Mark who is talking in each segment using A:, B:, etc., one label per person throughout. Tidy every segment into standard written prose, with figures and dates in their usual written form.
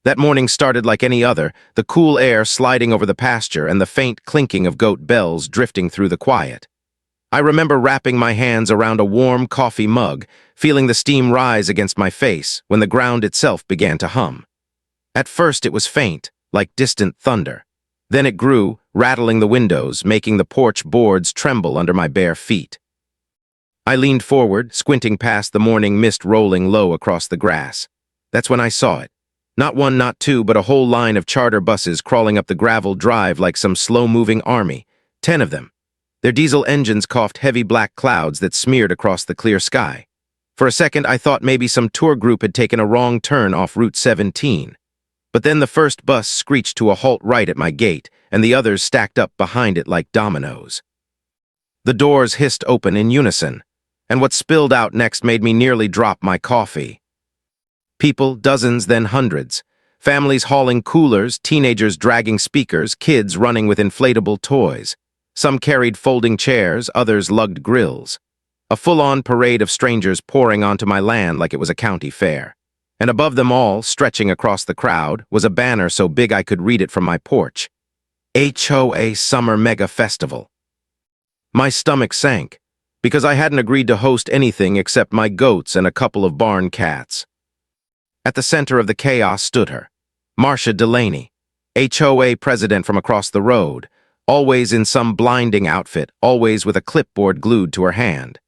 A: That morning started like any other, the cool air sliding over the pasture and the faint clinking of goat bells drifting through the quiet. I remember wrapping my hands around a warm coffee mug, feeling the steam rise against my face when the ground itself began to hum. At first it was faint, like distant thunder. Then it grew, rattling the windows, making the porch boards tremble under my bare feet. I leaned forward, squinting past the morning mist rolling low across the grass. That's when I saw it. Not one, not two, but a whole line of charter buses crawling up the gravel drive like some slow-moving army. 10 of them. Their diesel engines coughed heavy black clouds that smeared across the clear sky. For a second, I thought maybe some tour group had taken a wrong turn off Route 17. But then the first bus screeched to a halt right at my gate, and the others stacked up behind it like dominoes. The doors hissed open in unison, and what spilled out next made me nearly drop my coffee. People, dozens, then hundreds. Families hauling coolers, teenagers dragging speakers, kids running with inflatable toys. Some carried folding chairs, others lugged grills. A full-on parade of strangers pouring onto my land like it was a county fair. And above them all, stretching across the crowd, was a banner so big I could read it from my porch. HOA Summer Mega Festival. My stomach sank, because I hadn't agreed to host anything except my goats and a couple of barn cats. At the center of the chaos stood her, Marcia Delaney, HOA president from across the road, always in some blinding outfit, always with a clipboard glued to her hand.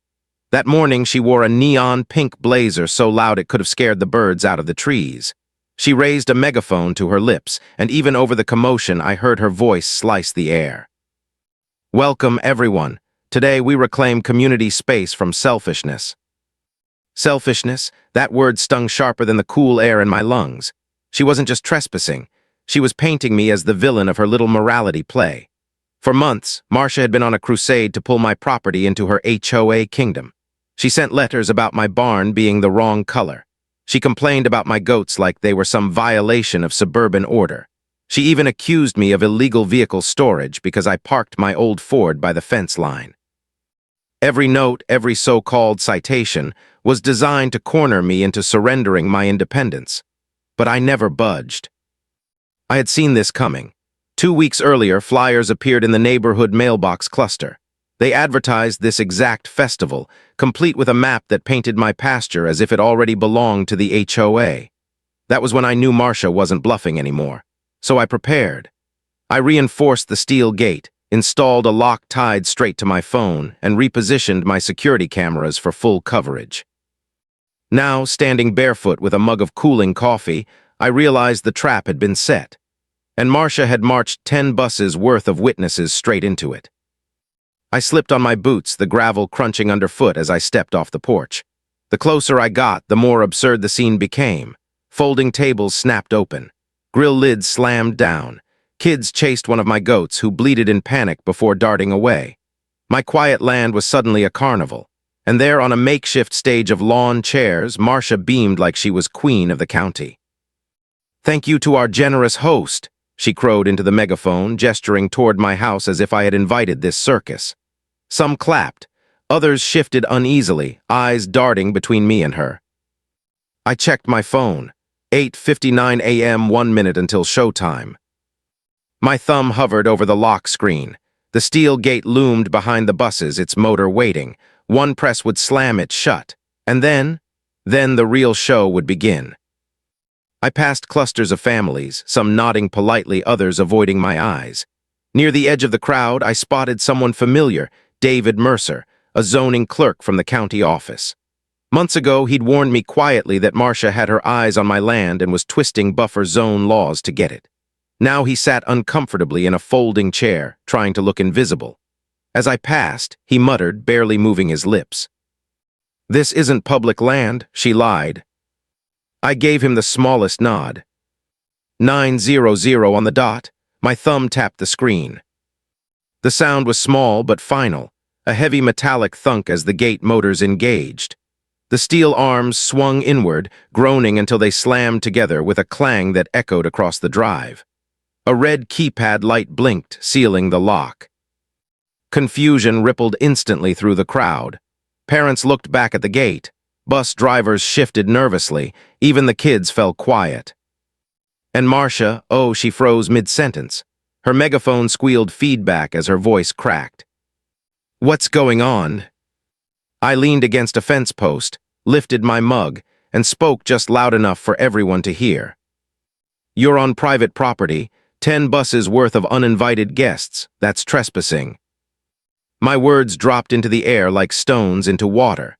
A: That morning she wore a neon pink blazer so loud it could have scared the birds out of the trees. She raised a megaphone to her lips, and even over the commotion I heard her voice slice the air. Welcome, everyone. Today we reclaim community space from selfishness. Selfishness, that word stung sharper than the cool air in my lungs. She wasn't just trespassing. She was painting me as the villain of her little morality play. For months, Marcia had been on a crusade to pull my property into her HOA kingdom. She sent letters about my barn being the wrong color. She complained about my goats like they were some violation of suburban order. She even accused me of illegal vehicle storage because I parked my old Ford by the fence line. Every note, every so-called citation, was designed to corner me into surrendering my independence. But I never budged. I had seen this coming. 2 weeks earlier, flyers appeared in the neighborhood mailbox cluster. They advertised this exact festival, complete with a map that painted my pasture as if it already belonged to the HOA. That was when I knew Marcia wasn't bluffing anymore. So I prepared. I reinforced the steel gate, installed a lock tied straight to my phone, and repositioned my security cameras for full coverage. Now, standing barefoot with a mug of cooling coffee, I realized the trap had been set. And Marcia had marched 10 buses worth of witnesses straight into it. I slipped on my boots, the gravel crunching underfoot as I stepped off the porch. The closer I got, the more absurd the scene became. Folding tables snapped open. Grill lids slammed down. Kids chased one of my goats, who bleated in panic before darting away. My quiet land was suddenly a carnival. And there, on a makeshift stage of lawn chairs, Marcia beamed like she was queen of the county. "Thank you to our generous host," she crowed into the megaphone, gesturing toward my house as if I had invited this circus. Some clapped. Others shifted uneasily, eyes darting between me and her. I checked my phone. 8:59 a.m., 1 minute until showtime. My thumb hovered over the lock screen. The steel gate loomed behind the buses, its motor waiting. One press would slam it shut. And then the real show would begin. I passed clusters of families, some nodding politely, others avoiding my eyes. Near the edge of the crowd, I spotted someone familiar, David Mercer, a zoning clerk from the county office. Months ago, he'd warned me quietly that Marcia had her eyes on my land and was twisting buffer zone laws to get it. Now he sat uncomfortably in a folding chair, trying to look invisible. As I passed, he muttered, barely moving his lips. "This isn't public land," she lied. I gave him the smallest nod. 900 on the dot. My thumb tapped the screen. The sound was small but final, a heavy metallic thunk as the gate motors engaged. The steel arms swung inward, groaning until they slammed together with a clang that echoed across the drive. A red keypad light blinked, sealing the lock. Confusion rippled instantly through the crowd. Parents looked back at the gate. Bus drivers shifted nervously. Even the kids fell quiet. And Marcia, oh, she froze mid-sentence. Her megaphone squealed feedback as her voice cracked. What's going on? I leaned against a fence post, lifted my mug, and spoke just loud enough for everyone to hear. You're on private property, 10 buses worth of uninvited guests. That's trespassing. My words dropped into the air like stones into water,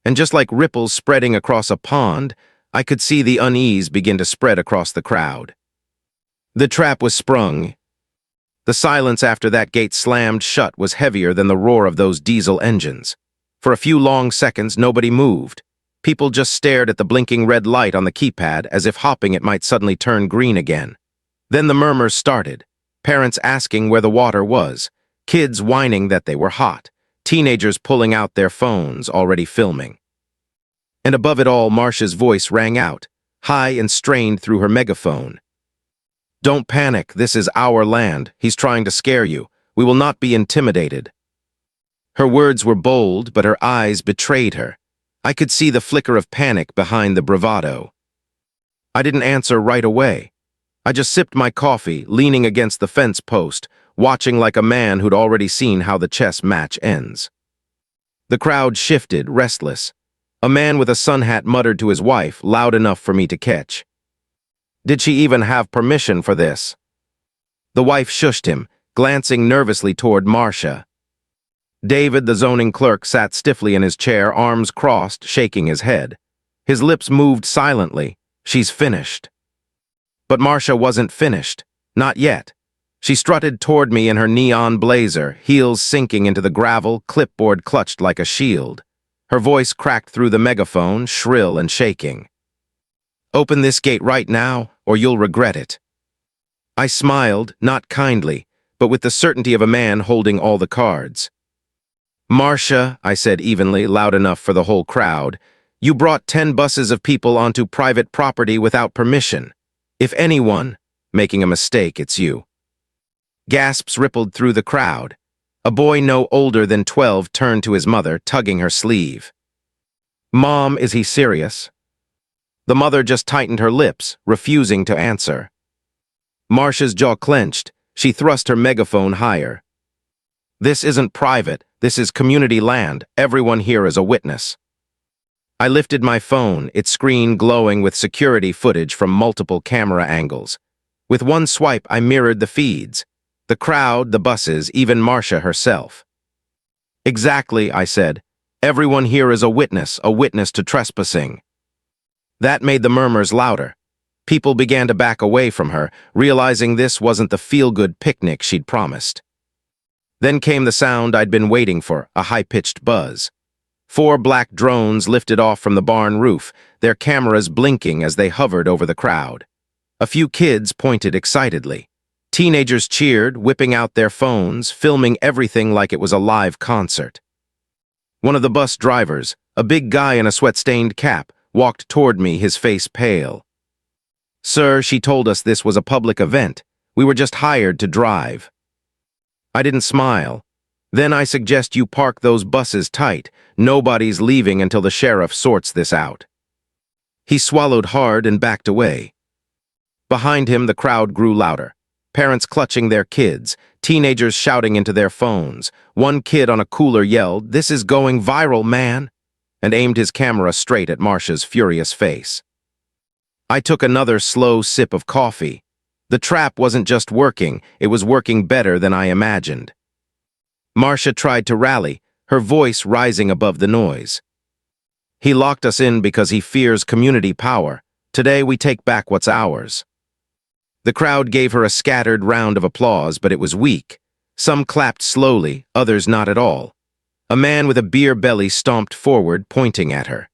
A: and just like ripples spreading across a pond, I could see the unease begin to spread across the crowd. The trap was sprung. The silence after that gate slammed shut was heavier than the roar of those diesel engines. For a few long seconds, nobody moved. People just stared at the blinking red light on the keypad as if hoping it might suddenly turn green again. Then the murmurs started, parents asking where the water was, kids whining that they were hot, teenagers pulling out their phones, already filming. And above it all, Marcia's voice rang out, high and strained through her megaphone. Don't panic, this is our land. He's trying to scare you. We will not be intimidated. Her words were bold, but her eyes betrayed her. I could see the flicker of panic behind the bravado. I didn't answer right away. I just sipped my coffee, leaning against the fence post, watching like a man who'd already seen how the chess match ends. The crowd shifted, restless. A man with a sun hat muttered to his wife, loud enough for me to catch. Did she even have permission for this? The wife shushed him, glancing nervously toward Marcia. David, the zoning clerk, sat stiffly in his chair, arms crossed, shaking his head. His lips moved silently. She's finished. But Marcia wasn't finished. Not yet. She strutted toward me in her neon blazer, heels sinking into the gravel, clipboard clutched like a shield. Her voice cracked through the megaphone, shrill and shaking. Open this gate right now, or you'll regret it. I smiled, not kindly, but with the certainty of a man holding all the cards. Marcia, I said evenly, loud enough for the whole crowd, you brought 10 buses of people onto private property without permission. If anyone, making a mistake, it's you. Gasps rippled through the crowd. A boy no older than 12 turned to his mother, tugging her sleeve. Mom, is he serious? The mother just tightened her lips, refusing to answer. Marcia's jaw clenched. She thrust her megaphone higher. This isn't private. This is community land. Everyone here is a witness. I lifted my phone, its screen glowing with security footage from multiple camera angles. With one swipe, I mirrored the feeds. The crowd, the buses, even Marcia herself. Exactly, I said. Everyone here is a witness to trespassing. That made the murmurs louder. People began to back away from her, realizing this wasn't the feel-good picnic she'd promised. Then came the sound I'd been waiting for, a high-pitched buzz. 4 black drones lifted off from the barn roof, their cameras blinking as they hovered over the crowd. A few kids pointed excitedly. Teenagers cheered, whipping out their phones, filming everything like it was a live concert. One of the bus drivers, a big guy in a sweat-stained cap, walked toward me, his face pale. Sir, she told us this was a public event. We were just hired to drive. I didn't smile. Then I suggest you park those buses tight. Nobody's leaving until the sheriff sorts this out. He swallowed hard and backed away. Behind him, the crowd grew louder. Parents clutching their kids, teenagers shouting into their phones. One kid on a cooler yelled, "This is going viral, man," and aimed his camera straight at Marcia's furious face. I took another slow sip of coffee. The trap wasn't just working, it was working better than I imagined. Marcia tried to rally, her voice rising above the noise. He locked us in because he fears community power. Today we take back what's ours. The crowd gave her a scattered round of applause, but it was weak. Some clapped slowly, others not at all. A man with a beer belly stomped forward, pointing at her.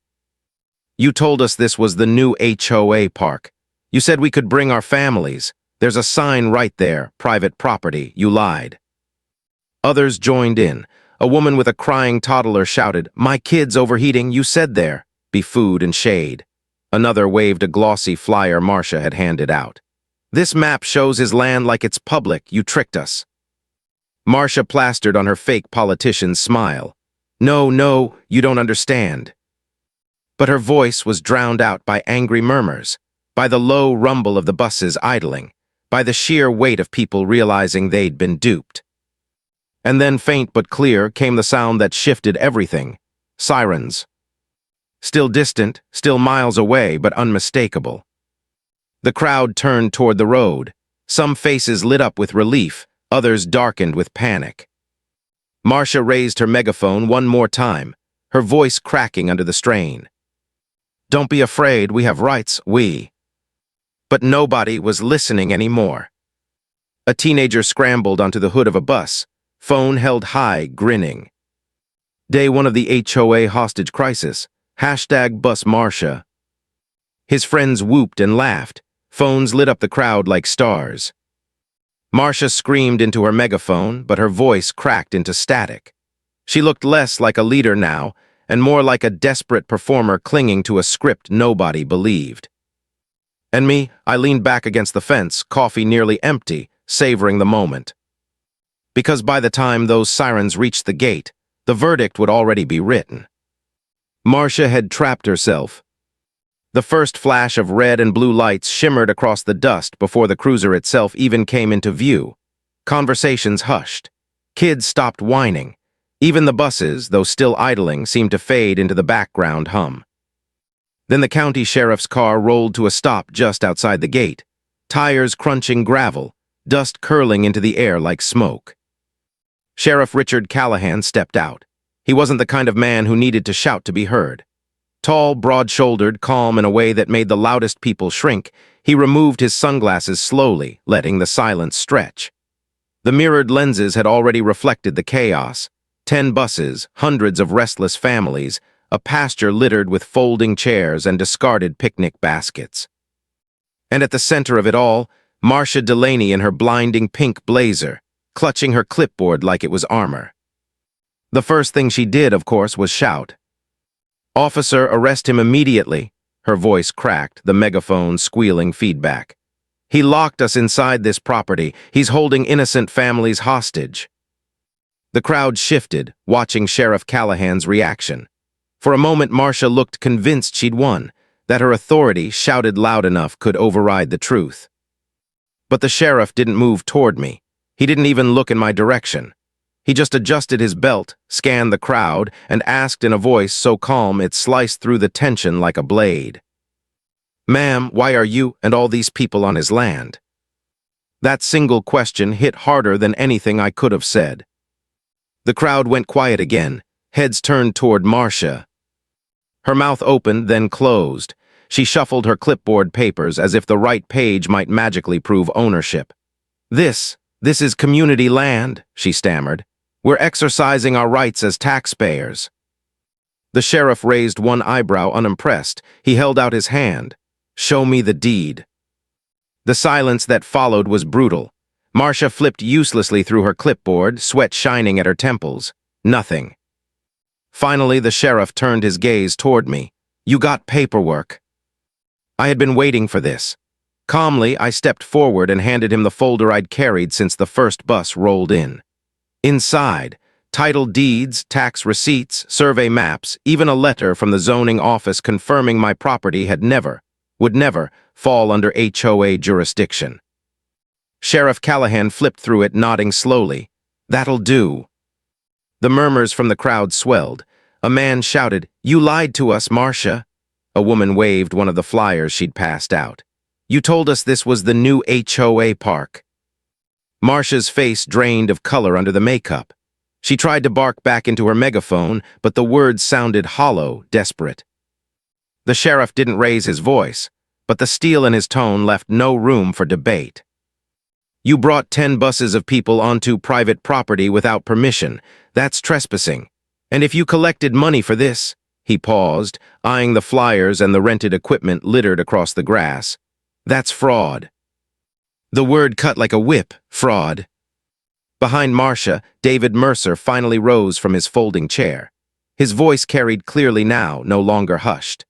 A: You told us this was the new HOA park. You said we could bring our families. There's a sign right there, private property. You lied. Others joined in. A woman with a crying toddler shouted, "My kid's overheating, you said there. Be food and shade." Another waved a glossy flyer Marcia had handed out. "This map shows his land like it's public. You tricked us." Marcia plastered on her fake politician's smile. No, you don't understand." But her voice was drowned out by angry murmurs. by the low rumble of the buses idling, by the sheer weight of people realizing they'd been duped. And then, faint but clear, came the sound that shifted everything. Sirens. Still distant, still miles away, but unmistakable. The crowd turned toward the road. Some faces lit up with relief, others darkened with panic. Marcia raised her megaphone one more time, her voice cracking under the strain. "Don't be afraid, we have rights, we." But nobody was listening anymore. A teenager scrambled onto the hood of a bus, phone held high, grinning. Day 1 of the HOA hostage crisis, #bus Marcia. His friends whooped and laughed, phones lit up the crowd like stars. Marcia screamed into her megaphone, but her voice cracked into static. She looked less like a leader now, and more like a desperate performer clinging to a script nobody believed. And me, I leaned back against the fence, coffee nearly empty, savoring the moment. Because by the time those sirens reached the gate, the verdict would already be written. Marcia had trapped herself. The first flash of red and blue lights shimmered across the dust before the cruiser itself even came into view. Conversations hushed. Kids stopped whining. Even the buses, though still idling, seemed to fade into the background hum. Then the county sheriff's car rolled to a stop just outside the gate, tires crunching gravel, dust curling into the air like smoke. Sheriff Richard Callahan stepped out. He wasn't the kind of man who needed to shout to be heard. Tall, broad-shouldered, calm in a way that made the loudest people shrink, he removed his sunglasses slowly, letting the silence stretch. The mirrored lenses had already reflected the chaos. 10 buses, hundreds of restless families, a pasture littered with folding chairs and discarded picnic baskets. And at the center of it all, Marcia Delaney in her blinding pink blazer, clutching her clipboard like it was armor. The first thing she did, of course, was shout. "Officer, arrest him immediately." Her voice cracked, the megaphone squealing feedback. "He locked us inside this property. He's holding innocent families hostage." The crowd shifted, watching Sheriff Callahan's reaction. For a moment, Marcia looked convinced she'd won, that her authority, shouted loud enough, could override the truth. But the sheriff didn't move toward me. He didn't even look in my direction. He just adjusted his belt, scanned the crowd, and asked in a voice so calm it sliced through the tension like a blade. "Ma'am, why are you and all these people on his land?" That single question hit harder than anything I could have said. The crowd went quiet again, heads turned toward Marcia. Her mouth opened, then closed. She shuffled her clipboard papers as if the right page might magically prove ownership. This is community land," she stammered. "We're exercising our rights as taxpayers." The sheriff raised one eyebrow unimpressed. He held out his hand. "Show me the deed." The silence that followed was brutal. Marcia flipped uselessly through her clipboard, sweat shining at her temples. Nothing. Finally, the sheriff turned his gaze toward me. "You got paperwork." I had been waiting for this. Calmly, I stepped forward and handed him the folder I'd carried since the first bus rolled in. Inside, title deeds, tax receipts, survey maps, even a letter from the zoning office confirming my property would never fall under HOA jurisdiction. Sheriff Callahan flipped through it, nodding slowly. "That'll do." The murmurs from the crowd swelled. A man shouted, "You lied to us, Marcia." A woman waved one of the flyers she'd passed out. "You told us this was the new HOA park." Marcia's face drained of color under the makeup. She tried to bark back into her megaphone, but the words sounded hollow, desperate. The sheriff didn't raise his voice, but the steel in his tone left no room for debate. "You brought 10 buses of people onto private property without permission. That's trespassing. And if you collected money for this," he paused, eyeing the flyers and the rented equipment littered across the grass, "that's fraud." The word cut like a whip, fraud. Behind Marcia, David Mercer finally rose from his folding chair. His voice carried clearly now, no longer hushed.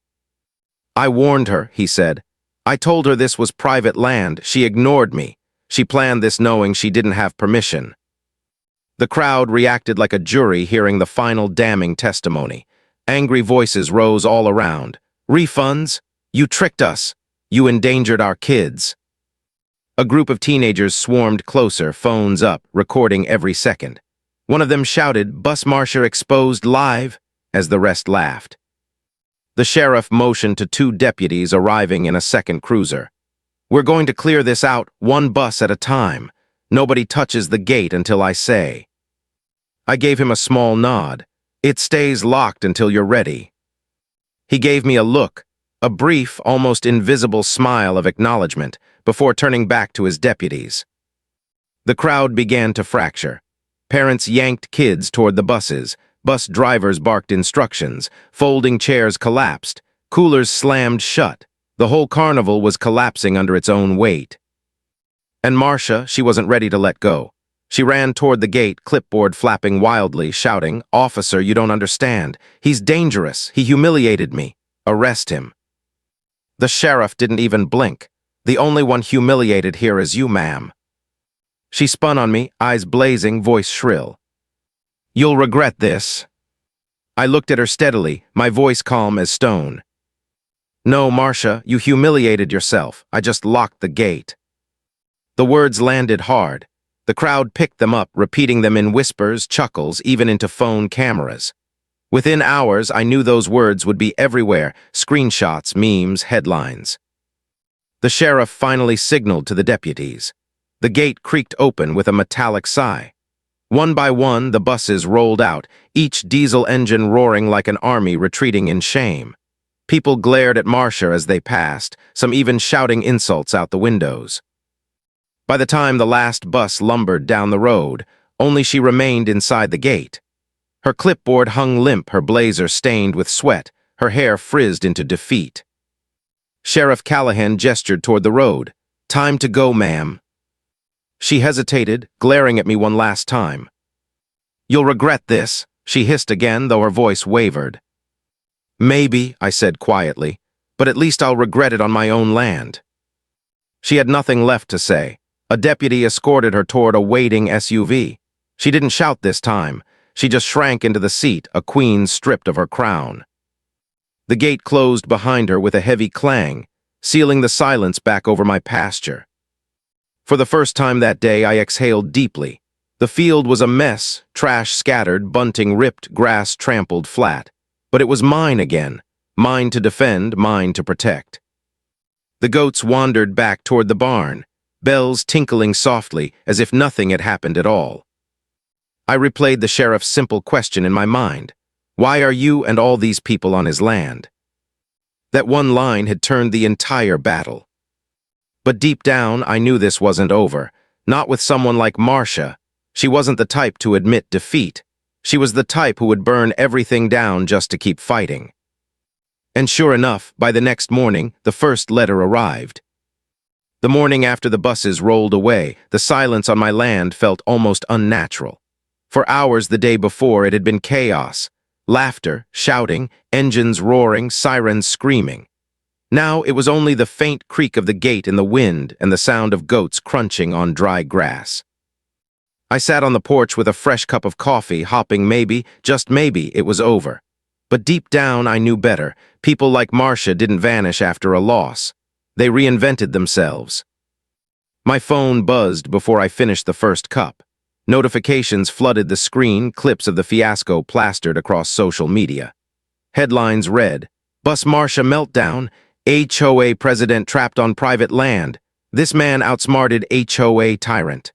A: "I warned her," he said. "I told her this was private land. She ignored me. She planned this knowing she didn't have permission." The crowd reacted like a jury hearing the final damning testimony. Angry voices rose all around. "Refunds? You tricked us. You endangered our kids." A group of teenagers swarmed closer, phones up, recording every second. One of them shouted, "Bus Marcia exposed live," as the rest laughed. The sheriff motioned to 2 deputies arriving in a second cruiser. "We're going to clear this out, one bus at a time. Nobody touches the gate until I say." I gave him a small nod. "It stays locked until you're ready." He gave me a look, a brief, almost invisible smile of acknowledgement, before turning back to his deputies. The crowd began to fracture. Parents yanked kids toward the buses, bus drivers barked instructions, folding chairs collapsed, coolers slammed shut. The whole carnival was collapsing under its own weight. And Marcia, she wasn't ready to let go. She ran toward the gate, clipboard flapping wildly, shouting, "Officer, you don't understand. He's dangerous. He humiliated me. Arrest him." The sheriff didn't even blink. "The only one humiliated here is you, ma'am." She spun on me, eyes blazing, voice shrill. "You'll regret this." I looked at her steadily, my voice calm as stone. "No, Marcia, you humiliated yourself. I just locked the gate." The words landed hard. The crowd picked them up, repeating them in whispers, chuckles, even into phone cameras. Within hours, I knew those words would be everywhere, screenshots, memes, headlines. The sheriff finally signaled to the deputies. The gate creaked open with a metallic sigh. One by one, the buses rolled out, each diesel engine roaring like an army retreating in shame. People glared at Marcia as they passed, some even shouting insults out the windows. By the time the last bus lumbered down the road, only she remained inside the gate. Her clipboard hung limp, her blazer stained with sweat, her hair frizzed into defeat. Sheriff Callahan gestured toward the road. "Time to go, ma'am." She hesitated, glaring at me one last time. "You'll regret this," she hissed again, though her voice wavered. "Maybe," I said quietly, "but at least I'll regret it on my own land." She had nothing left to say. A deputy escorted her toward a waiting SUV. She didn't shout this time. She just shrank into the seat, a queen stripped of her crown. The gate closed behind her with a heavy clang, sealing the silence back over my pasture. For the first time that day, I exhaled deeply. The field was a mess, trash scattered, bunting ripped, grass trampled flat. But it was mine again, mine to defend, mine to protect. The goats wandered back toward the barn, bells tinkling softly as if nothing had happened at all. I replayed the sheriff's simple question in my mind. Why are you and all these people on his land? That one line had turned the entire battle. But deep down, I knew this wasn't over. Not with someone like Marcia. She wasn't the type to admit defeat. She was the type who would burn everything down just to keep fighting. And sure enough, by the next morning, the first letter arrived. The morning after the buses rolled away, the silence on my land felt almost unnatural. For hours the day before, it had been chaos. Laughter, shouting, engines roaring, sirens screaming. Now it was only the faint creak of the gate in the wind and the sound of goats crunching on dry grass. I sat on the porch with a fresh cup of coffee, hoping maybe, just maybe, it was over. But deep down I knew better. People like Marcia didn't vanish after a loss. They reinvented themselves. My phone buzzed before I finished the first cup. Notifications flooded the screen, clips of the fiasco plastered across social media. Headlines read, "Bus Marcia meltdown, HOA president trapped on private land. This man outsmarted HOA tyrant."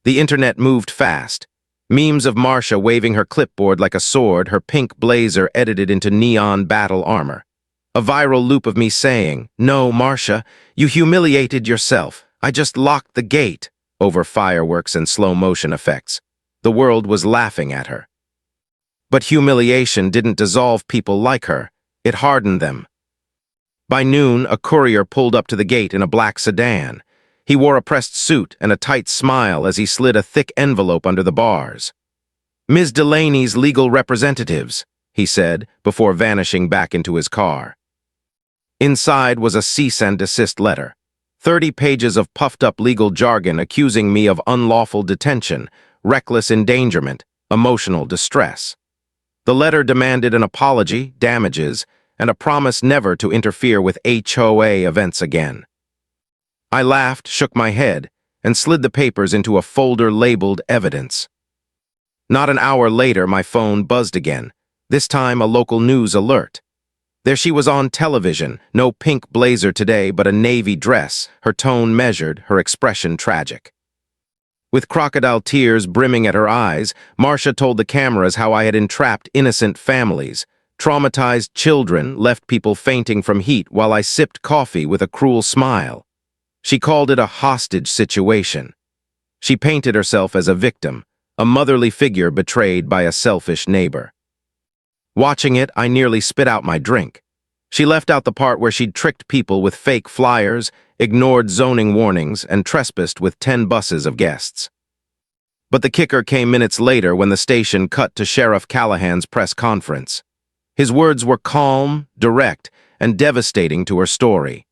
A: The internet moved fast. Memes of Marcia waving her clipboard like a sword, her pink blazer edited into neon battle armor. A viral loop of me saying, "No, Marcia, you humiliated yourself. I just locked the gate," over fireworks and slow-motion effects. The world was laughing at her. But humiliation didn't dissolve people like her. It hardened them. By noon, a courier pulled up to the gate in a black sedan. He wore a pressed suit and a tight smile as he slid a thick envelope under the bars. "Ms. Delaney's legal representatives," he said, before vanishing back into his car. Inside was a cease and desist letter. 30 pages of puffed-up legal jargon accusing me of unlawful detention, reckless endangerment, emotional distress. The letter demanded an apology, damages, and a promise never to interfere with HOA events again. I laughed, shook my head, and slid the papers into a folder labeled Evidence. Not an hour later, my phone buzzed again, this time a local news alert. There she was on television, no pink blazer today but a navy dress, her tone measured, her expression tragic. With crocodile tears brimming at her eyes, Marcia told the cameras how I had entrapped innocent families, traumatized children, left people fainting from heat while I sipped coffee with a cruel smile. She called it a hostage situation. She painted herself as a victim, a motherly figure betrayed by a selfish neighbor. Watching it, I nearly spit out my drink. She left out the part where she'd tricked people with fake flyers, ignored zoning warnings, and trespassed with 10 buses of guests. But the kicker came minutes later when the station cut to Sheriff Callahan's press conference. His words were calm, direct, and devastating to her story.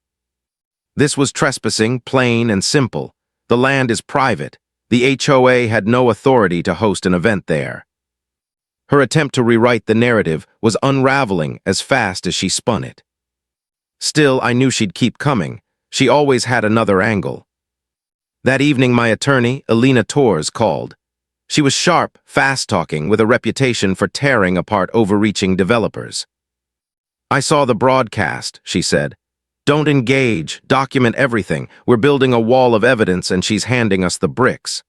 A: This was trespassing, plain and simple. The land is private. The HOA had no authority to host an event there. Her attempt to rewrite the narrative was unraveling as fast as she spun it. Still, I knew she'd keep coming. She always had another angle. That evening, my attorney, Alina Torres, called. She was sharp, fast-talking, with a reputation for tearing apart overreaching developers. "I saw the broadcast," she said. "Don't engage, document everything. We're building a wall of evidence and she's handing us the bricks."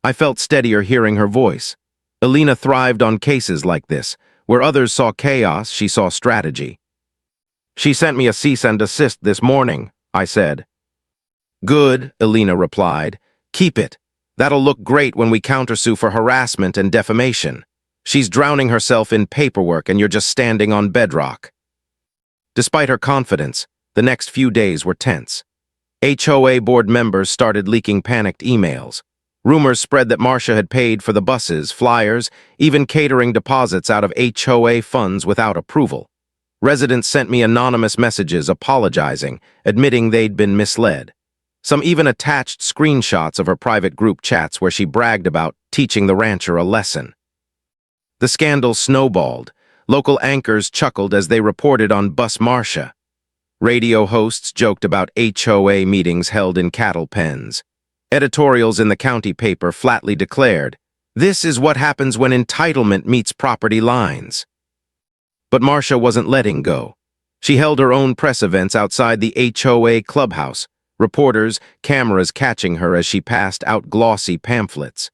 A: I felt steadier hearing her voice. Alina thrived on cases like this. Where others saw chaos, she saw strategy. "She sent me a cease and desist this morning," I said. "Good," Alina replied. "Keep it. That'll look great when we countersue for harassment and defamation. She's drowning herself in paperwork and you're just standing on bedrock." Despite her confidence, the next few days were tense. HOA board members started leaking panicked emails. Rumors spread that Marcia had paid for the buses, flyers, even catering deposits out of HOA funds without approval. Residents sent me anonymous messages apologizing, admitting they'd been misled. Some even attached screenshots of her private group chats where she bragged about teaching the rancher a lesson. The scandal snowballed. Local anchors chuckled as they reported on Bus Marcia. Radio hosts joked about HOA meetings held in cattle pens. Editorials in the county paper flatly declared, "This is what happens when entitlement meets property lines." But Marcia wasn't letting go. She held her own press events outside the HOA clubhouse, reporters, cameras catching her as she passed out glossy pamphlets.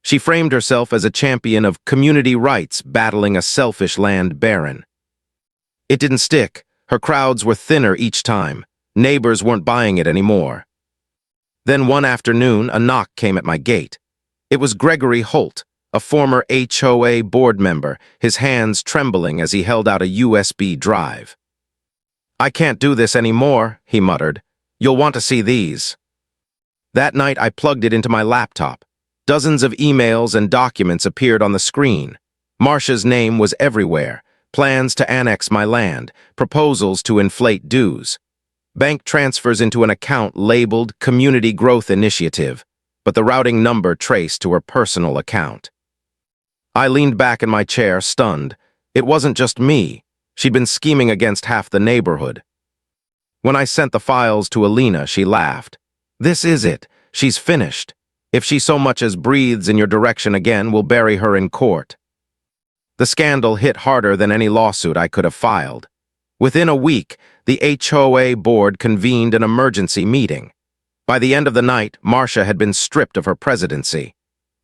A: She framed herself as a champion of community rights battling a selfish land baron. It didn't stick. Her crowds were thinner each time. Neighbors weren't buying it anymore. Then one afternoon, a knock came at my gate. It was Gregory Holt, a former HOA board member, his hands trembling as he held out a USB drive. "I can't do this anymore," he muttered. "You'll want to see these." That night, I plugged it into my laptop. Dozens of emails and documents appeared on the screen. Marcia's name was everywhere. Plans to annex my land, proposals to inflate dues. Bank transfers into an account labeled Community Growth Initiative, but the routing number traced to her personal account. I leaned back in my chair, stunned. It wasn't just me. She'd been scheming against half the neighborhood. When I sent the files to Alina, she laughed. "This is it. She's finished. If she so much as breathes in your direction again, we'll bury her in court." The scandal hit harder than any lawsuit I could have filed. Within a week, the HOA board convened an emergency meeting. By the end of the night, Marcia had been stripped of her presidency.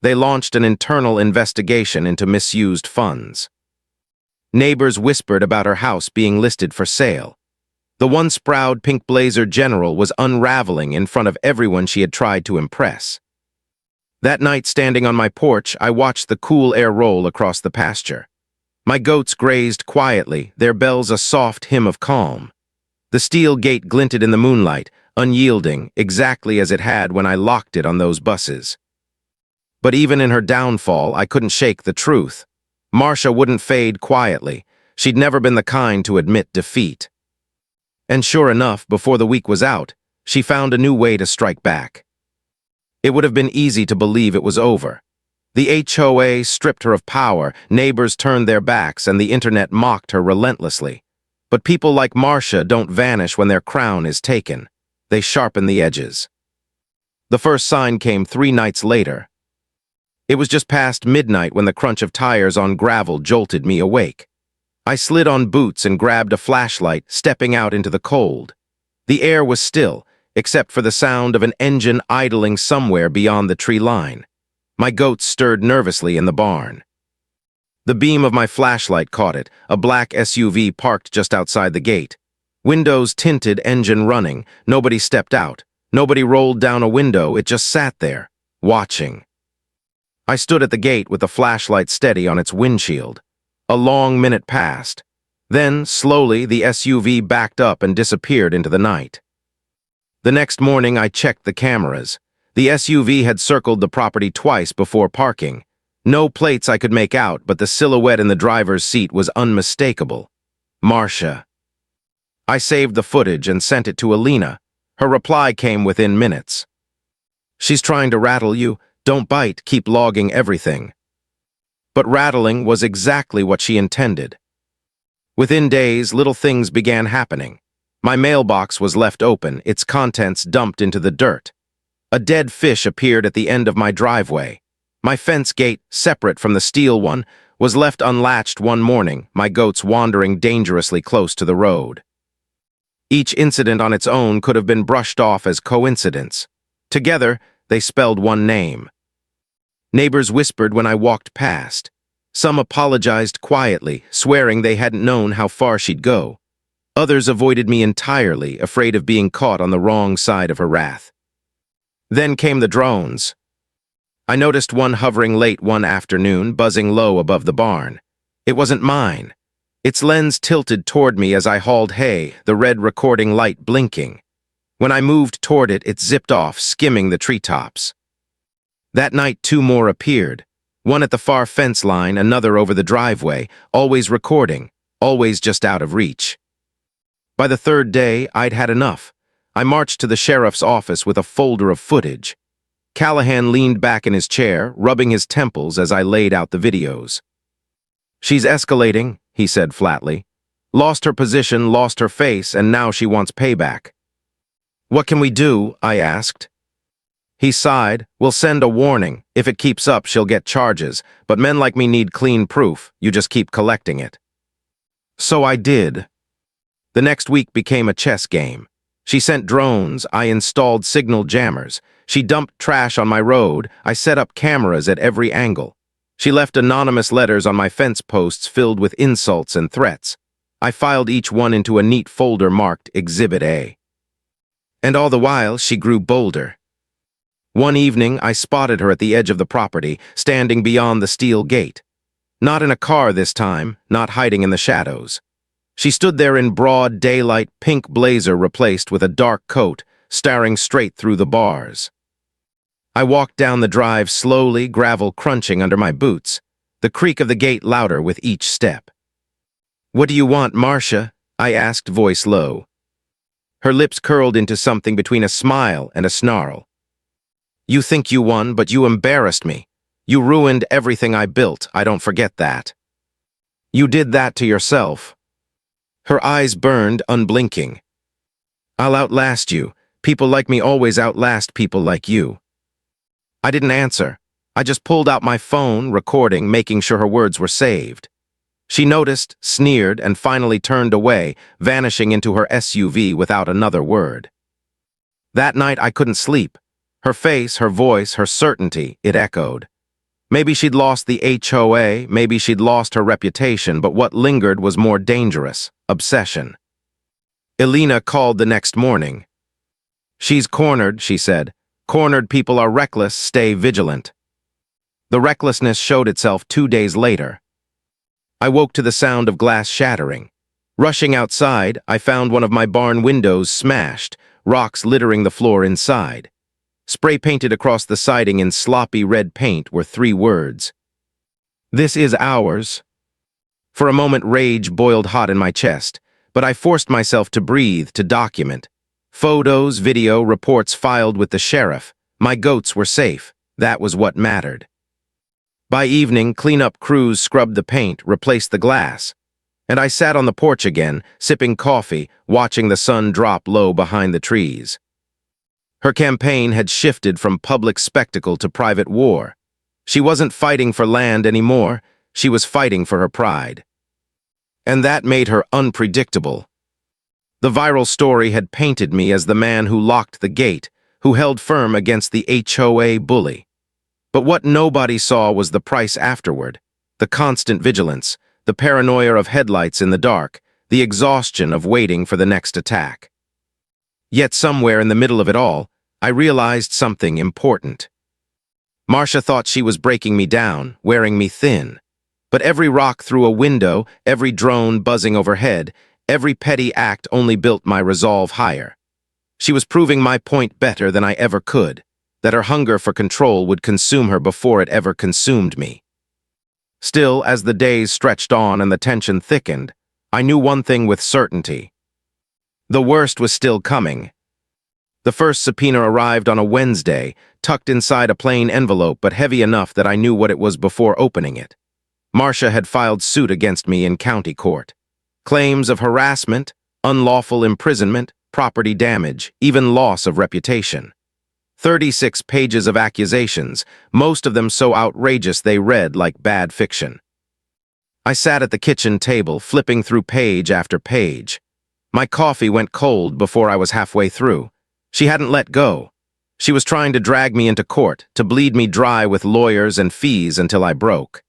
A: They launched an internal investigation into misused funds. Neighbors whispered about her house being listed for sale. The once proud pink blazer general was unraveling in front of everyone she had tried to impress. That night, standing on my porch, I watched the cool air roll across the pasture. My goats grazed quietly, their bells a soft hymn of calm. The steel gate glinted in the moonlight, unyielding, exactly as it had when I locked it on those buses. But even in her downfall, I couldn't shake the truth. Marcia wouldn't fade quietly. She'd never been the kind to admit defeat. And sure enough, before the week was out, she found a new way to strike back. It would have been easy to believe it was over. The HOA stripped her of power, neighbors turned their backs, and the internet mocked her relentlessly. But people like Marcia don't vanish when their crown is taken. They sharpen the edges. The first sign came 3 nights later. It was just past midnight when the crunch of tires on gravel jolted me awake. I slid on boots and grabbed a flashlight, stepping out into the cold. The air was still, except for the sound of an engine idling somewhere beyond the tree line. My goats stirred nervously in the barn. The beam of my flashlight caught it, a black SUV parked just outside the gate. Windows tinted, engine running. Nobody stepped out. Nobody rolled down a window. It just sat there, watching. I stood at the gate with the flashlight steady on its windshield. A long minute passed. Then, slowly, the SUV backed up and disappeared into the night. The next morning, I checked the cameras. The SUV had circled the property twice before parking. No plates I could make out, but the silhouette in the driver's seat was unmistakable. Marcia. I saved the footage and sent it to Alina. Her reply came within minutes. "She's trying to rattle you. Don't bite, keep logging everything." But rattling was exactly what she intended. Within days, little things began happening. My mailbox was left open, its contents dumped into the dirt. A dead fish appeared at the end of my driveway. My fence gate, separate from the steel one, was left unlatched one morning, my goats wandering dangerously close to the road. Each incident on its own could have been brushed off as coincidence. Together, they spelled one name. Neighbors whispered when I walked past. Some apologized quietly, swearing they hadn't known how far she'd go. Others avoided me entirely, afraid of being caught on the wrong side of her wrath. Then came the drones. I noticed one hovering late one afternoon, buzzing low above the barn. It wasn't mine. Its lens tilted toward me as I hauled hay, the red recording light blinking. When I moved toward it, it zipped off, skimming the treetops. That night, 2 more appeared. One at the far fence line, another over the driveway, always recording, always just out of reach. By the 3rd day, I'd had enough. I marched to the sheriff's office with a folder of footage. Callahan leaned back in his chair, rubbing his temples as I laid out the videos. "She's escalating," he said flatly. "Lost her position, lost her face, and now she wants payback." "What can we do?" I asked. He sighed. "We'll send a warning. If it keeps up, she'll get charges. But men like me need clean proof. You just keep collecting it." So I did. The next week became a chess game. She sent drones. I installed signal jammers. She dumped trash on my road. I set up cameras at every angle. She left anonymous letters on my fence posts filled with insults and threats. I filed each one into a neat folder marked Exhibit A. And all the while, she grew bolder. One evening, I spotted her at the edge of the property, standing beyond the steel gate. Not in a car this time, not hiding in the shadows. She stood there in broad daylight, pink blazer replaced with a dark coat, staring straight through the bars. I walked down the drive slowly, gravel crunching under my boots, the creak of the gate louder with each step. "What do you want, Marcia?" I asked, voice low. Her lips curled into something between a smile and a snarl. "You think you won, but you embarrassed me. You ruined everything I built, I don't forget that. You did that to yourself." Her eyes burned, unblinking. "I'll outlast you. People like me always outlast people like you." I didn't answer. I just pulled out my phone, recording, making sure her words were saved. She noticed, sneered, and finally turned away, vanishing into her SUV without another word. That night I couldn't sleep. Her face, her voice, her certainty, it echoed. Maybe she'd lost the HOA, maybe she'd lost her reputation, but what lingered was more dangerous: obsession. Alina called the next morning. "She's cornered," she said. "Cornered people are reckless, stay vigilant." The recklessness showed itself 2 days later. I woke to the sound of glass shattering. Rushing outside, I found one of my barn windows smashed, rocks littering the floor inside. Spray painted across the siding in sloppy red paint were 3 words. "This is ours." For a moment, rage boiled hot in my chest, but I forced myself to breathe, to document. Photos, video, reports filed with the sheriff. My goats were safe. That was what mattered. By evening, cleanup crews scrubbed the paint, replaced the glass. And I sat on the porch again, sipping coffee, watching the sun drop low behind the trees. Her campaign had shifted from public spectacle to private war. She wasn't fighting for land anymore, she was fighting for her pride. And that made her unpredictable. The viral story had painted me as the man who locked the gate, who held firm against the HOA bully. But what nobody saw was the price afterward, the constant vigilance, the paranoia of headlights in the dark, the exhaustion of waiting for the next attack. Yet somewhere in the middle of it all, I realized something important. Marcia thought she was breaking me down, wearing me thin. But every rock through a window, every drone buzzing overhead, every petty act only built my resolve higher. She was proving my point better than I ever could, that her hunger for control would consume her before it ever consumed me. Still, as the days stretched on and the tension thickened, I knew one thing with certainty. The worst was still coming. The first subpoena arrived on a Wednesday, tucked inside a plain envelope but heavy enough that I knew what it was before opening it. Marcia had filed suit against me in county court. Claims of harassment, unlawful imprisonment, property damage, even loss of reputation. 36 pages of accusations, most of them so outrageous they read like bad fiction. I sat at the kitchen table, flipping through page after page. My coffee went cold before I was halfway through. She hadn't let go. She was trying to drag me into court, to bleed me dry with lawyers and fees until I broke.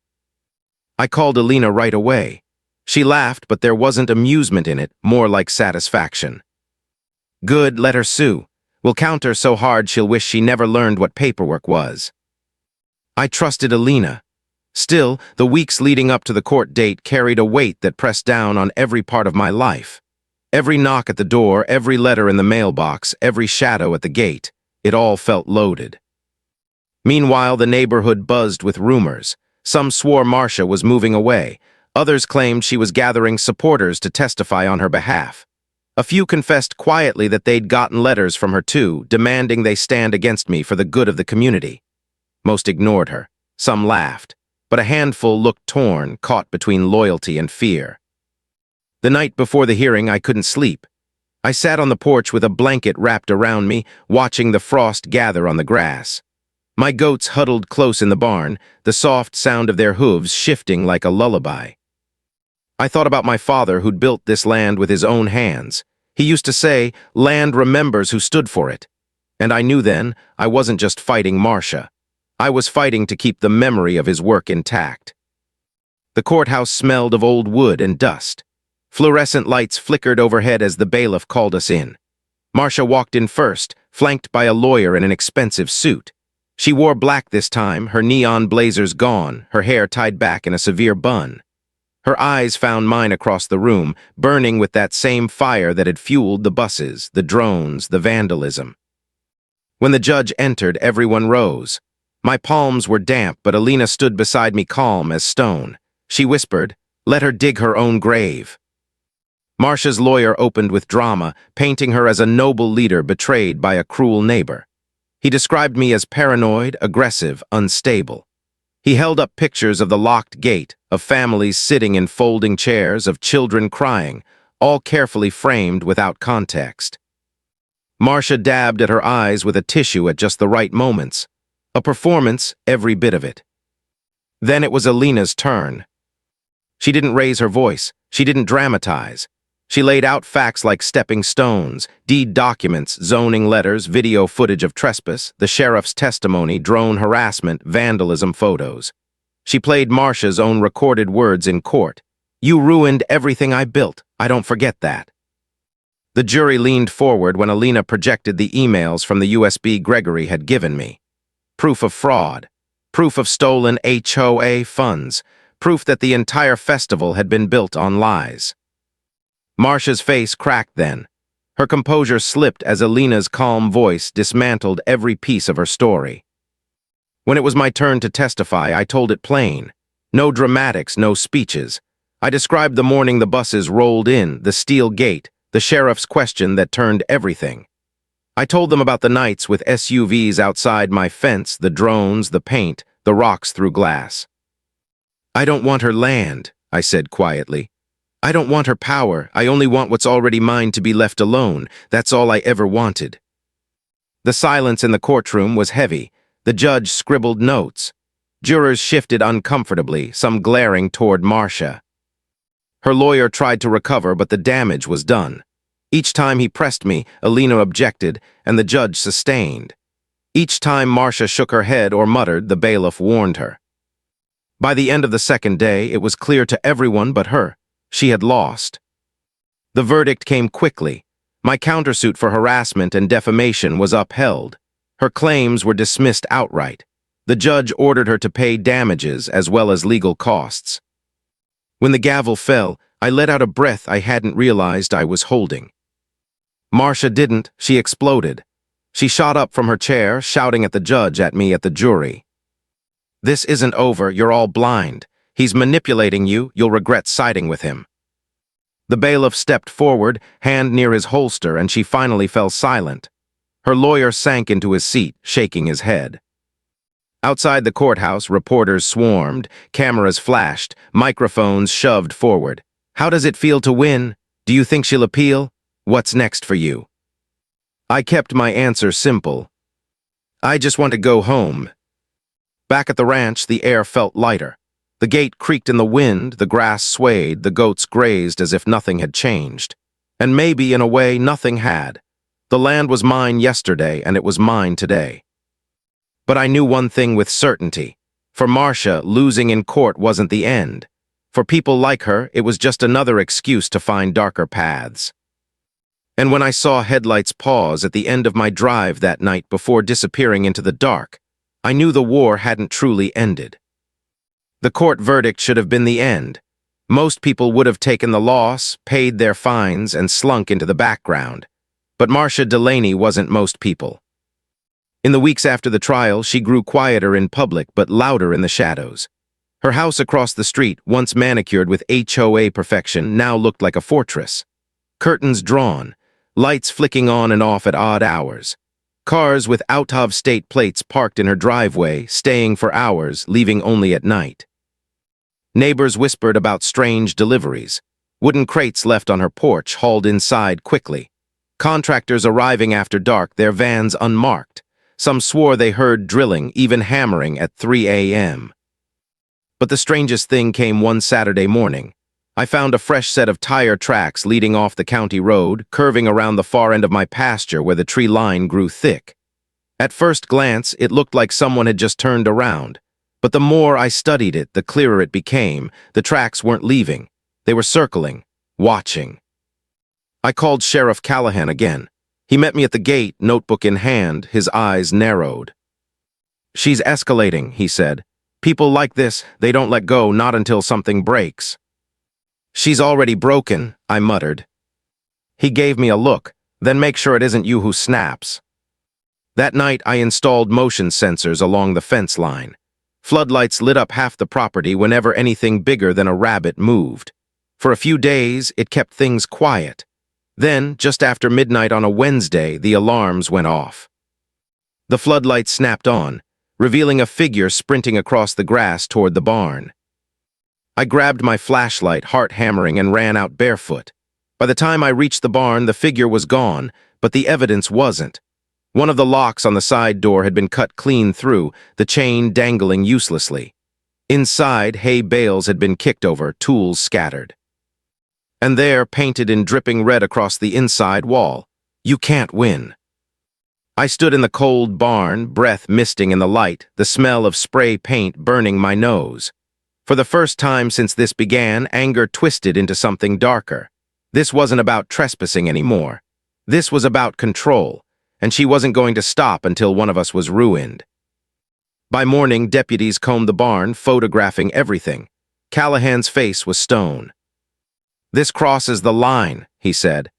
A: I called Alina right away. She laughed, but there wasn't amusement in it, more like satisfaction. Good, let her sue. We'll counter so hard she'll wish she never learned what paperwork was. I trusted Alina. Still, the weeks leading up to the court date carried a weight that pressed down on every part of my life. Every knock at the door, every letter in the mailbox, every shadow at the gate, it all felt loaded. Meanwhile, the neighborhood buzzed with rumors. Some swore Marcia was moving away. Others claimed she was gathering supporters to testify on her behalf. A few confessed quietly that they'd gotten letters from her too, demanding they stand against me for the good of the community. Most ignored her. Some laughed. But a handful looked torn, caught between loyalty and fear. The night before the hearing, I couldn't sleep. I sat on the porch with a blanket wrapped around me, watching the frost gather on the grass. My goats huddled close in the barn, the soft sound of their hooves shifting like a lullaby. I thought about my father who'd built this land with his own hands. He used to say, "Land remembers who stood for it." And I knew then I wasn't just fighting Marcia. I was fighting to keep the memory of his work intact. The courthouse smelled of old wood and dust. Fluorescent lights flickered overhead as the bailiff called us in. Marcia walked in first, flanked by a lawyer in an expensive suit. She wore black this time, her neon blazers gone, her hair tied back in a severe bun. Her eyes found mine across the room, burning with that same fire that had fueled the buses, the drones, the vandalism. When the judge entered, everyone rose. My palms were damp, but Alina stood beside me calm as stone. She whispered, "Let her dig her own grave." Marcia's lawyer opened with drama, painting her as a noble leader betrayed by a cruel neighbor. He described me as paranoid, aggressive, unstable. He held up pictures of the locked gate, of families sitting in folding chairs, of children crying, all carefully framed without context. Marcia dabbed at her eyes with a tissue at just the right moments. A performance, every bit of it. Then it was Alina's turn. She didn't raise her voice. She didn't dramatize. She laid out facts like stepping stones, deed documents, zoning letters, video footage of trespass, the sheriff's testimony, drone harassment, vandalism photos. She played Marcia's own recorded words in court. "You ruined everything I built. I don't forget that." The jury leaned forward when Alina projected the emails from the USB Gregory had given me. Proof of fraud. Proof of stolen HOA funds. Proof that the entire festival had been built on lies. Marcia's face cracked then. Her composure slipped as Alina's calm voice dismantled every piece of her story. When it was my turn to testify, I told it plain. No dramatics, no speeches. I described the morning the buses rolled in, the steel gate, the sheriff's question that turned everything. I told them about the nights with SUVs outside my fence, the drones, the paint, the rocks through glass. "I don't want her land," I said quietly. I don't want her power. I only want what's already mine to be left alone. That's all I ever wanted. The silence in the courtroom was heavy. The judge scribbled notes. Jurors shifted uncomfortably, some glaring toward Marcia. Her lawyer tried to recover, but the damage was done. Each time he pressed me, Alina objected, and the judge sustained. Each time Marcia shook her head or muttered, the bailiff warned her. By the end of the second day, it was clear to everyone but her. She had lost. The verdict came quickly. My countersuit for harassment and defamation was upheld. Her claims were dismissed outright. The judge ordered her to pay damages as well as legal costs. When the gavel fell, I let out a breath I hadn't realized I was holding. Marcia didn't. She exploded. She shot up from her chair, shouting at the judge, at me, at the jury. "This isn't over. You're all blind. He's manipulating you. You'll regret siding with him." The bailiff stepped forward, hand near his holster, and she finally fell silent. Her lawyer sank into his seat, shaking his head. Outside the courthouse, reporters swarmed, cameras flashed, microphones shoved forward. "How does it feel to win? Do you think she'll appeal? What's next for you?" I kept my answer simple. "I just want to go home." Back at the ranch, the air felt lighter. The gate creaked in the wind, the grass swayed, the goats grazed as if nothing had changed. And maybe, in a way, nothing had. The land was mine yesterday, and it was mine today. But I knew one thing with certainty. For Marcia, losing in court wasn't the end. For people like her, it was just another excuse to find darker paths. And when I saw headlights pause at the end of my drive that night before disappearing into the dark, I knew the war hadn't truly ended. The court verdict should have been the end. Most people would have taken the loss, paid their fines, and slunk into the background. But Marcia Delaney wasn't most people. In the weeks after the trial, she grew quieter in public but louder in the shadows. Her house across the street, once manicured with HOA perfection, now looked like a fortress. Curtains drawn, lights flicking on and off at odd hours. Cars with out-of-state plates parked in her driveway, staying for hours, leaving only at night. Neighbors whispered about strange deliveries. Wooden crates left on her porch, hauled inside quickly. Contractors arriving after dark, their vans unmarked. Some swore they heard drilling, even hammering, at 3 a.m. But the strangest thing came one Saturday morning. I found a fresh set of tire tracks leading off the county road, curving around the far end of my pasture where the tree line grew thick. At first glance, it looked like someone had just turned around. But the more I studied it, the clearer it became. The tracks weren't leaving. They were circling, watching. I called Sheriff Callahan again. He met me at the gate, notebook in hand, his eyes narrowed. "She's escalating," he said. "People like this, they don't let go, not until something breaks." "She's already broken," I muttered. He gave me a look. "Then make sure it isn't you who snaps." That night, I installed motion sensors along the fence line. Floodlights lit up half the property whenever anything bigger than a rabbit moved. For a few days, it kept things quiet. Then, just after midnight on a Wednesday, the alarms went off. The floodlights snapped on, revealing a figure sprinting across the grass toward the barn. I grabbed my flashlight, heart hammering, and ran out barefoot. By the time I reached the barn, the figure was gone, but the evidence wasn't. One of the locks on the side door had been cut clean through, the chain dangling uselessly. Inside, hay bales had been kicked over, tools scattered. And there, painted in dripping red across the inside wall, "You can't win." I stood in the cold barn, breath misting in the light, the smell of spray paint burning my nose. For the first time since this began, anger twisted into something darker. This wasn't about trespassing anymore. This was about control, and she wasn't going to stop until one of us was ruined. By morning, deputies combed the barn, photographing everything. Callahan's face was stone. "This crosses the line," he said.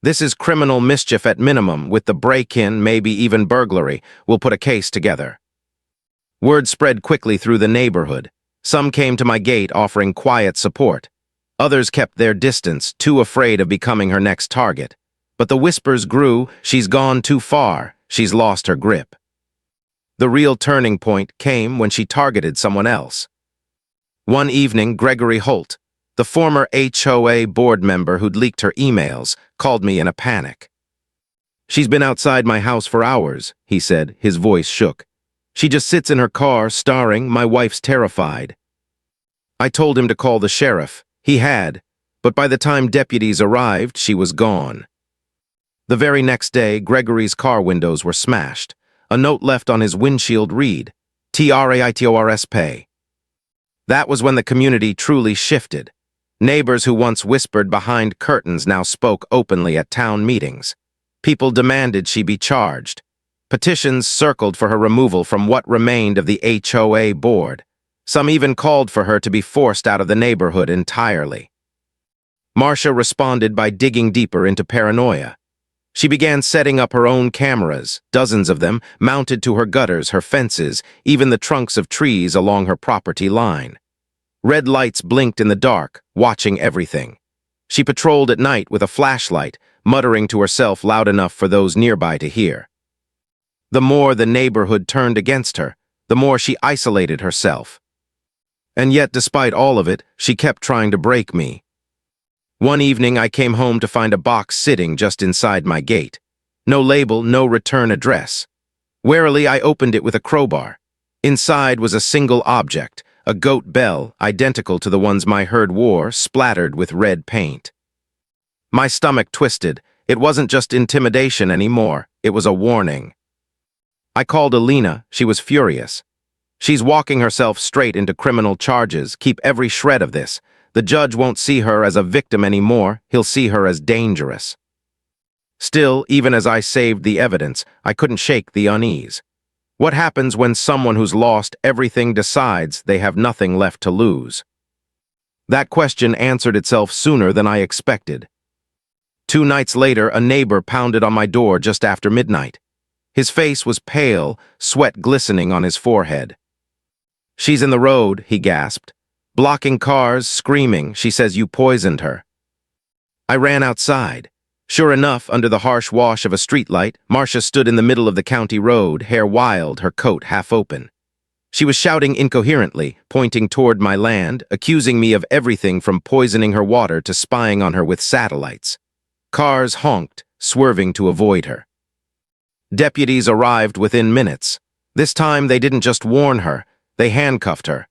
A: "This is criminal mischief at minimum, with the break-in, maybe even burglary. We'll put a case together." Word spread quickly through the neighborhood. Some came to my gate offering quiet support. Others kept their distance, too afraid of becoming her next target. But the whispers grew. "She's gone too far. She's lost her grip." The real turning point came when she targeted someone else. One evening, Gregory Holt, The former HOA board member who'd leaked her emails called me in a panic. "She's been outside my house for hours," he said, his voice shook. "She just sits in her car, starring. My wife's terrified." I told him to call the sheriff. He had, but by the time deputies arrived, she was gone. The very next day, Gregory's car windows were smashed. A note left on his windshield read, "TRAITORS pay." That was when the community truly shifted. Neighbors who once whispered behind curtains now spoke openly at town meetings. People demanded she be charged. Petitions circled for her removal from what remained of the HOA board. Some even called for her to be forced out of the neighborhood entirely. Marcia responded by digging deeper into paranoia. She began setting up her own cameras, dozens of them, mounted to her gutters, her fences, even the trunks of trees along her property line. Red lights blinked in the dark, watching everything. She patrolled at night with a flashlight, muttering to herself loud enough for those nearby to hear. The more the neighborhood turned against her, the more she isolated herself. And yet, despite all of it, she kept trying to break me. One evening, I came home to find a box sitting just inside my gate. No label, no return address. Warily, I opened it with a crowbar. Inside was a single object, a goat bell, identical to the ones my herd wore, splattered with red paint. My stomach twisted. It wasn't just intimidation anymore. It was a warning. I called Alina. She was furious. "She's walking herself straight into criminal charges. Keep every shred of this. The judge won't see her as a victim anymore. He'll see her as dangerous." Still, even as I saved the evidence, I couldn't shake the unease. What happens when someone who's lost everything decides they have nothing left to lose? That question answered itself sooner than I expected. 2 nights later, a neighbor pounded on my door just after midnight. His face was pale, sweat glistening on his forehead. "She's in the road," he gasped. "Blocking cars, screaming. She says you poisoned her." I ran outside. Sure enough, under the harsh wash of a streetlight, Marcia stood in the middle of the county road, hair wild, her coat half open. She was shouting incoherently, pointing toward my land, accusing me of everything from poisoning her water to spying on her with satellites. Cars honked, swerving to avoid her. Deputies arrived within minutes. This time, they didn't just warn her, they handcuffed her.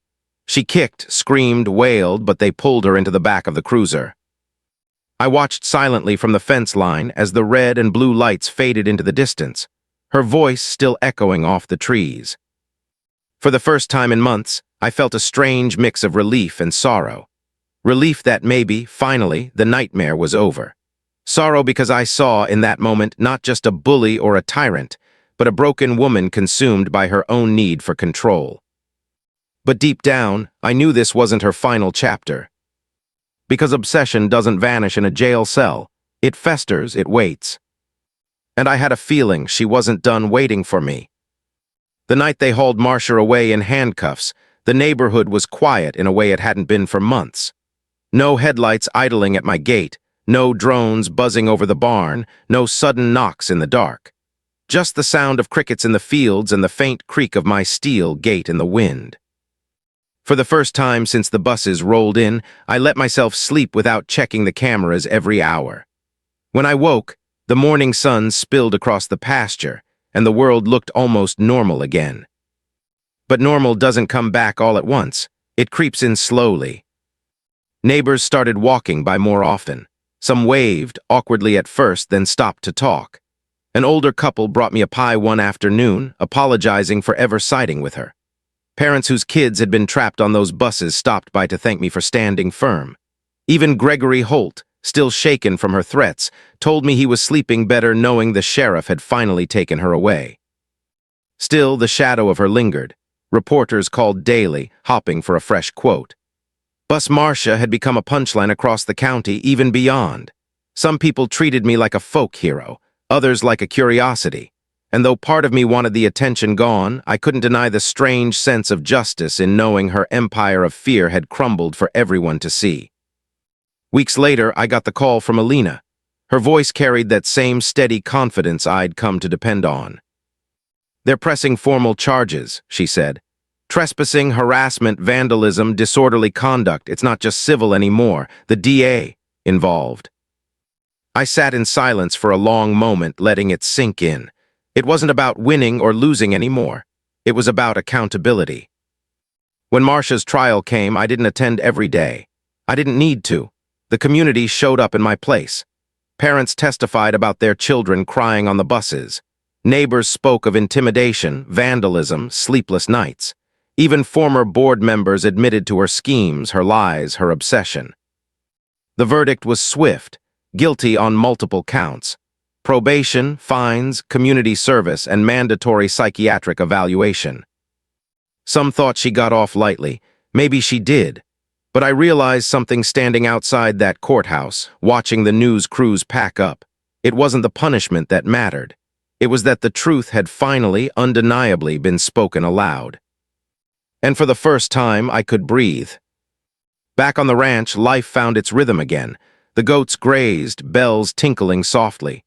A: She kicked, screamed, wailed, but they pulled her into the back of the cruiser. I watched silently from the fence line as the red and blue lights faded into the distance, her voice still echoing off the trees. For the first time in months, I felt a strange mix of relief and sorrow. Relief that maybe, finally, the nightmare was over. Sorrow because I saw in that moment not just a bully or a tyrant, but a broken woman consumed by her own need for control. But deep down, I knew this wasn't her final chapter. Because obsession doesn't vanish in a jail cell. It festers, it waits. And I had a feeling she wasn't done waiting for me. The night they hauled Marcia away in handcuffs, the neighborhood was quiet in a way it hadn't been for months. No headlights idling at my gate, no drones buzzing over the barn, no sudden knocks in the dark. Just the sound of crickets in the fields and the faint creak of my steel gate in the wind. For the first time since the buses rolled in, I let myself sleep without checking the cameras every hour. When I woke, the morning sun spilled across the pasture, and the world looked almost normal again. But normal doesn't come back all at once. It creeps in slowly. Neighbors started walking by more often. Some waved, awkwardly at first, then stopped to talk. An older couple brought me a pie one afternoon, apologizing for ever siding with her. Parents whose kids had been trapped on those buses stopped by to thank me for standing firm. Even Gregory Holt, still shaken from her threats, told me he was sleeping better knowing the sheriff had finally taken her away. Still, the shadow of her lingered. Reporters called daily, hopping for a fresh quote. Bus Marcia had become a punchline across the county, even beyond. Some people treated me like a folk hero, others like a curiosity. And though part of me wanted the attention gone, I couldn't deny the strange sense of justice in knowing her empire of fear had crumbled for everyone to see. Weeks later, I got the call from Alina. Her voice carried that same steady confidence I'd come to depend on. "They're pressing formal charges," she said. Trespassing, harassment, vandalism, disorderly conduct. It's not just civil anymore. The DA involved. I sat in silence for a long moment, letting it sink in. It wasn't about winning or losing anymore. It was about accountability. When Marcia's trial came, I didn't attend every day. I didn't need to. The community showed up in my place. Parents testified about their children crying on the buses. Neighbors spoke of intimidation, vandalism, sleepless nights. Even former board members admitted to her schemes, her lies, her obsession. The verdict was swift, guilty on multiple counts. Probation, fines, community service, and mandatory psychiatric evaluation. Some thought she got off lightly. Maybe she did. But I realized something standing outside that courthouse, watching the news crews pack up. It wasn't the punishment that mattered. It was that the truth had finally, undeniably, been spoken aloud. And for the first time, I could breathe. Back on the ranch, life found its rhythm again. The goats grazed, bells tinkling softly.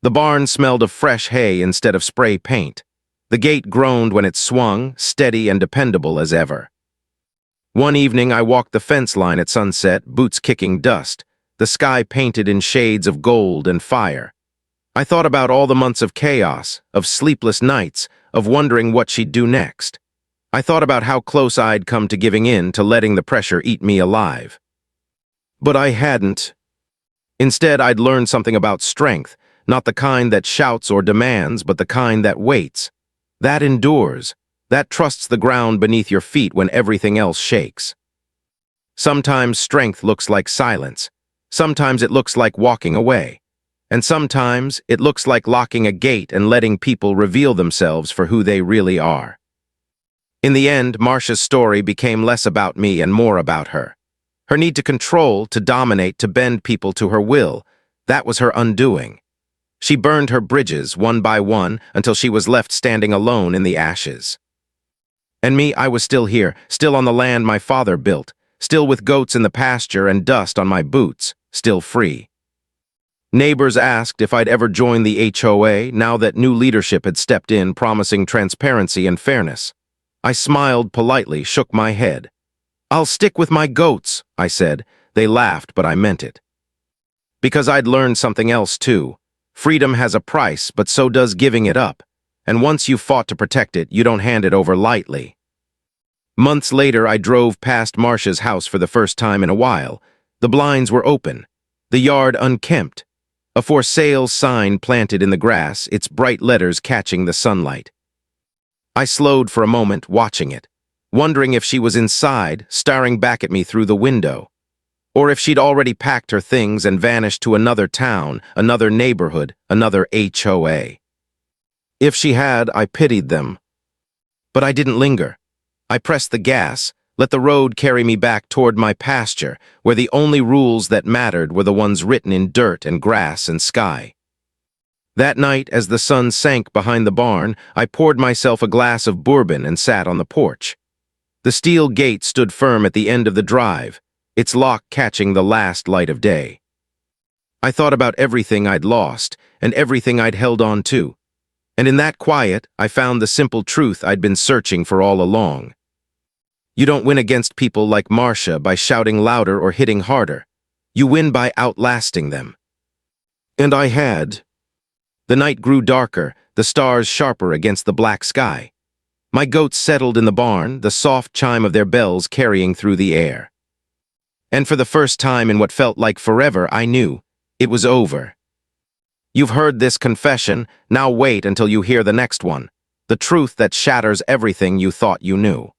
A: The barn smelled of fresh hay instead of spray paint. The gate groaned when it swung, steady and dependable as ever. One evening, I walked the fence line at sunset, boots kicking dust, the sky painted in shades of gold and fire. I thought about all the months of chaos, of sleepless nights, of wondering what she'd do next. I thought about how close I'd come to giving in, to letting the pressure eat me alive. But I hadn't. Instead, I'd learned something about strength, not the kind that shouts or demands, but the kind that waits. That endures. That trusts the ground beneath your feet when everything else shakes. Sometimes strength looks like silence. Sometimes it looks like walking away. And sometimes it looks like locking a gate and letting people reveal themselves for who they really are. In the end, Marcia's story became less about me and more about her. Her need to control, to dominate, to bend people to her will. That was her undoing. She burned her bridges one by one until she was left standing alone in the ashes. And me, I was still here, still on the land my father built, still with goats in the pasture and dust on my boots, still free. Neighbors asked if I'd ever join the HOA now that new leadership had stepped in, promising transparency and fairness. I smiled politely, shook my head. "I'll stick with my goats," I said. They laughed, but I meant it. Because I'd learned something else too. Freedom has a price, but so does giving it up. And once you've fought to protect it, you don't hand it over lightly. Months later, I drove past Marcia's house for the first time in a while. The blinds were open, the yard unkempt, a for sale sign planted in the grass, its bright letters catching the sunlight. I slowed for a moment, watching it, wondering if she was inside, staring back at me through the window, or if she'd already packed her things and vanished to another town, another neighborhood, another HOA. If she had, I pitied them. But I didn't linger. I pressed the gas, let the road carry me back toward my pasture, where the only rules that mattered were the ones written in dirt and grass and sky. That night, as the sun sank behind the barn, I poured myself a glass of bourbon and sat on the porch. The steel gate stood firm at the end of the drive, its lock catching the last light of day. I thought about everything I'd lost and everything I'd held on to. And in that quiet, I found the simple truth I'd been searching for all along. You don't win against people like Marcia by shouting louder or hitting harder. You win by outlasting them. And I had. The night grew darker, the stars sharper against the black sky. My goats settled in the barn, the soft chime of their bells carrying through the air. And for the first time in what felt like forever, I knew it was over. You've heard this confession, now wait until you hear the next one. The truth that shatters everything you thought you knew.